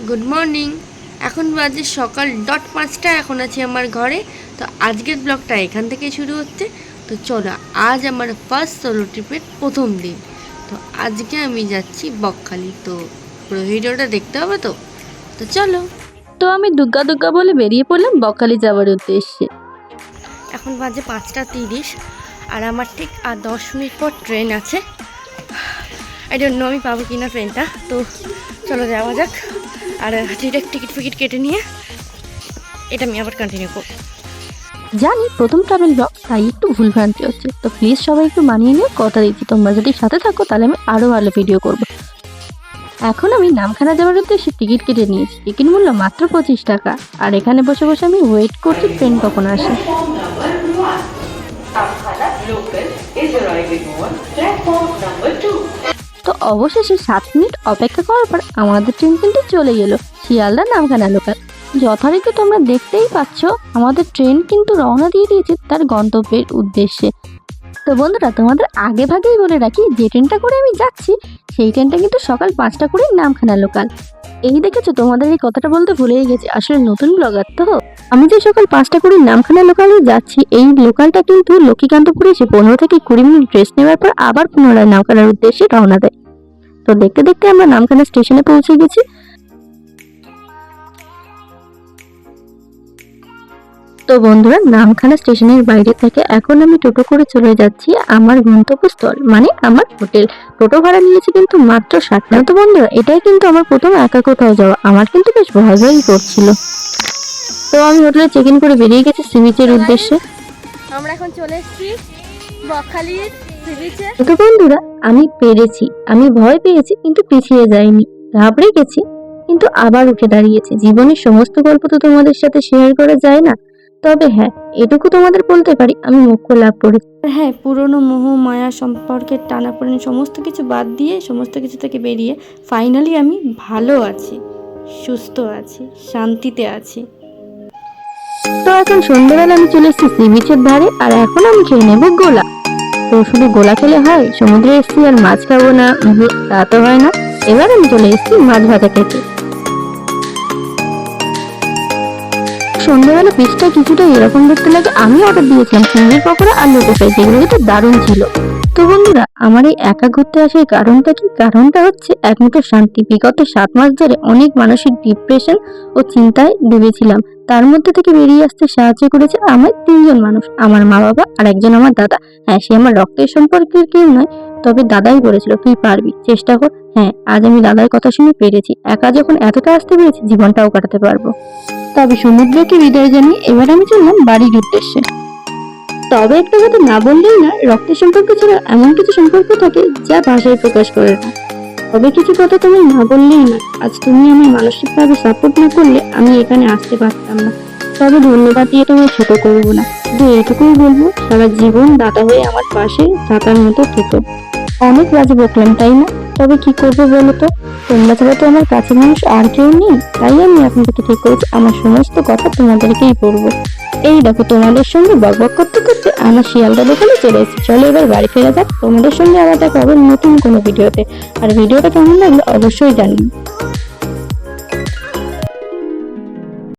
Good morning. এখন বাজে সকাল 5:00। এখন আছি আমার ঘরে। তো আজকের ব্লগটা এখান থেকে শুরু হচ্ছে। তো চলো, আজ আমার ফার্স্ট সোলো ট্রিপের প্রথম দিন। তো আজকে আমি যাচ্ছি বকখালি। তো পুরো ভিডিওটা দেখতে হবে। তো তো চলো। তো আমি দুগ্গা দুগ্গা বলে বেরিয়ে পড়লাম বকখালি যাওয়ার উদ্দেশ্যে। এখন বাজে 5:30 আর আমার ঠিক আর 10 মিনিট পর ট্রেন আছে। আই ডোন্ট নো আমি পাবো কিনা ট্রেনটা। তো চলো যাওয়া যাক। আর ডিরেক্ট টিকিট ফিকিট কেটে নিয়ে এটা আমি আবার কন্টিনিউ করব। জানি প্রথম ট্রাভেল ব্লগ, তাই একটু ভুলভ্রান্তি হচ্ছে, তো প্লিজ সবাই একটু মানিয়ে নিও। কথা দিচ্ছি তোমরা যদি সাথে থাকো তাহলে আমি আরও ভালো ভিডিও করব। এখন আমি নামখানা যাওয়ার উদ্দেশ্যে টিকিট কেটে নিয়েছি। টিকিট মূল্য মাত্র 25 টাকা। আর এখানে বসে বসে আমি ওয়েট করছি ট্রেন কখন আসে। তো অবশেষে 7 মিনিট অপেক্ষা করার পর আমাদের ট্রেন কিন্তু চলে গেল শিয়ালদা নামখানা লোকাল। যথারীতি তোমরা দেখতেই পাচ্ছ আমাদের ট্রেন কিন্তু রওনা দিয়ে দিয়েছে তার গন্তব্যের উদ্দেশ্যে। তো বন্ধুরা, তোমাদের আগে ভাগেই বলে রাখি, যে ট্রেনটা করে আমি যাচ্ছি সেই ট্রেনটা কিন্তু সকাল 5টা করে নামখানা লোকাল। এই দেখেছো, তোমাদের এই কথাটা বলতে ভুলেই গেছি, আসলে নতুন ব্লগার তো। আমি যে সকাল 5টা করে নামখানা লোকালে যাচ্ছি, এই লোকালটা কিন্তু লক্ষ্মীকান্তপুরে এসে 15 থেকে 20 মিনিট রেস্ট নেওয়ার পর আবার পুনরায় নামখানার উদ্দেশ্যে রওনা দেয়। তো দেখতে দেখতে আমরা নামখানা স্টেশনে পৌঁছে গেছি। তো বন্ধুরা, নামখানা স্টেশনের বাইরে থেকে এখন আমি টোটো করে চলে যাচ্ছি আমার গন্তব্যস্থল, মানে আমার হোটেল। টোটো ভাড়া নিয়েছি কিন্তু মাত্র 60 টাকা। তো বন্ধুরা, এটাই কিন্তু আমার প্রথম একা কোথাও যাওয়া, আমার কিন্তু বেশ ভয় ভয়ই করছিল। তো আমি হোটেলে চেক ইন করে বেরিয়ে গেছি সি বিচের উদ্দেশ্যে। আমরা এখন চলে এসেছি বকখালির সি বিচে। তো বন্ধুরা, আমি পেরেছি, আমি ভয় পেয়েছি কিন্তু পিছিয়ে যাইনি, ঘাবড়ে গেছি কিন্তু আবার উঠে দাঁড়িয়েছি। জীবনের সমস্ত গল্প তো তোমাদের সাথে শেয়ার করা যায় না, তবে হ্যাঁ, এটুকু তোমাদের বলতে পারি, আমি মোক্ষ লাভ করেছি। হ্যাঁ, পুরনো মোহ মায়া সম্পর্কের টানাপোড়েন সমস্ত কিছু বাদ দিয়ে, সমস্ত কিছু থেকে বেরিয়ে ফাইনালি আমি ভালো আছি, সুস্থ আছি, শান্তিতে আছি। তো এখন সন্ধ্যাবেলা আমি চলে এসেছি সি বিচের ধারে, আর এখন আমি খেয়ে নেবো গোলা। তো শুধু গোলা খেলে হয়? সমুদ্রে এসেছি আর মাছ খাবো না, তা তো হয় না। এবার আমি চলে এসেছি মাছ ভাজা খেতে। সন্ধ্যাবেলা পিসটা কিছুটা এরকম দেখতে লাগে। আমি অর্ডার দিয়েছিলাম চিংড়ির পকোড়া আর লোটে ফ্রাই, যেগুলো কিন্তু দারুণ ছিল। তো বন্ধুরা, আমার এই একা ঘুরতে আসার কারণটা কি? কারণটা হচ্ছে একমাত্র শান্তি। বিগত 7 মাস ধরে অনেক মানসিক ডিপ্রেশন ও চিন্তায় ডুবেছিলাম। তার মধ্যে থেকে বেরিয়ে আসতে সাহায্য করেছে আমার 3জন মানুষ, আমার মা বাবা আর একজন আমার দাদা। হ্যাঁ, সে আমার রক্তের সম্পর্কের কেউ নয়, তবে দাদাই বলেছিল তুই পারবি, চেষ্টা কর। হ্যাঁ, আজ আমি দাদার কথা শুনে পেরেছি। একা যখন এতটা আসতে পেরেছি, জীবনটাও কাটাতে পারবো। তবে সমুদ্রকে বিদায় জানিয়ে এবার আমি চললাম বাড়ির উদ্দেশ্যে। তবে একটা কথা না বললেই না, রক্তের সম্পর্ক ছাড়া এমন কিছু সম্পর্ক থাকে যা ভাষায় প্রকাশ করে না। তবে কিছু কথা তুমি না বললেই না, আজ তুমি আমার মানসিকভাবে সাপোর্ট না করলে আমি এখানে আসতে পারতাম না। তবে ধন্যবাদ দিয়ে তোমায় ছোট করবো না, শুধু এটুকুই বলবো, সারা জীবন দাদা হয়ে আমার পাশে থাকার মতো থেকো। অনেক বাজে বকলাম, তাই না? তবে কি করবো বলো তো, তোমরা ছাড়া তো আমার কাছের মানুষ আর কেউ নেই। তাই আমি আপনাদেরকে ঠিক করেছি আমার সমস্ত কথা তোমাদেরকেই বলবো। এই দেখো, তোমাদের সঙ্গে বকবক করতে করতে আমার শিয়ালদা দোকানে চলে এসেছি। চলো এবার বাড়ি ফেরা যাক। তোমাদের সঙ্গে আবার দেখা হবে নতুন কোনো ভিডিওতে। আর ভিডিওটা কেমন লাগলো অবশ্যই জানিও।